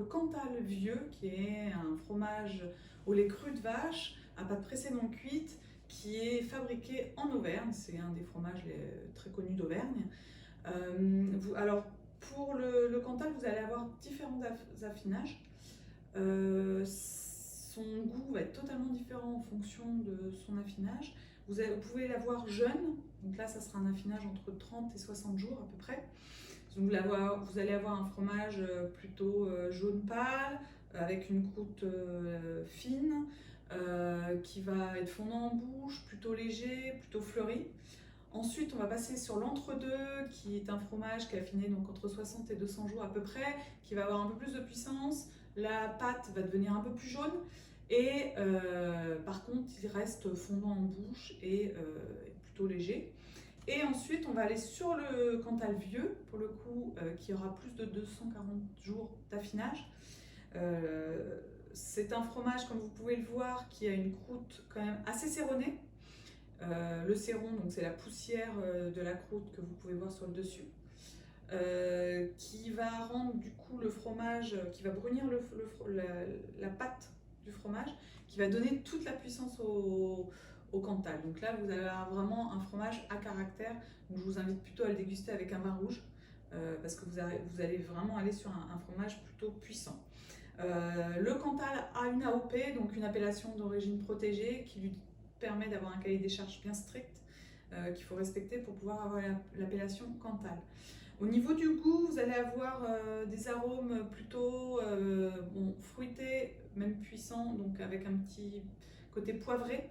Cantal vieux, qui est un fromage au lait cru de vache, à pâte pressée non cuite, qui est fabriqué en Auvergne. C'est un des fromages très connus d'Auvergne. Alors, pour le Cantal, vous allez avoir différents affinages. Son goût va être totalement différent en fonction de son affinage. Vous pouvez l'avoir jeune, donc là ça sera un affinage entre 30 et 60 jours à peu près. Donc vous allez avoir un fromage plutôt jaune pâle, avec une croûte fine, qui va être fondant en bouche, plutôt léger, plutôt fleuri. Ensuite, on va passer sur l'entre-deux, qui est un fromage qui est affiné donc entre 60 et 200 jours à peu près, qui va avoir un peu plus de puissance. La pâte va devenir un peu plus jaune et par contre, il reste fondant en bouche et plutôt léger. Et ensuite, on va aller sur le Cantal vieux, pour le coup, qui aura plus de 240 jours d'affinage. C'est un fromage, comme vous pouvez le voir, qui a une croûte quand même assez séronnée. Le séron, donc c'est la poussière de la croûte que vous pouvez voir sur le dessus, qui va rendre du coup le fromage, qui va brunir la pâte du fromage, qui va donner toute la puissance au Cantal. Donc là, vous avez vraiment un fromage à caractère. Donc je vous invite plutôt à le déguster avec un vin rouge, parce que vous allez vraiment aller sur un fromage plutôt puissant. Le Cantal a une AOP, donc une appellation d'origine protégée, qui lui permet d'avoir un cahier des charges bien strict qu'il faut respecter pour pouvoir avoir l'appellation Cantal. Au niveau du goût, vous allez avoir des arômes plutôt fruités, même puissants, donc avec un petit côté poivré.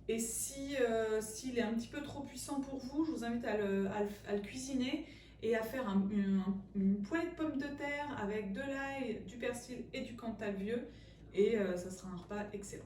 Et s'il est un petit peu trop puissant pour vous, je vous invite à le cuisiner et à faire une poêlée de pommes de terre avec de l'ail, du persil et du Cantal vieux. Et ça sera un repas excellent.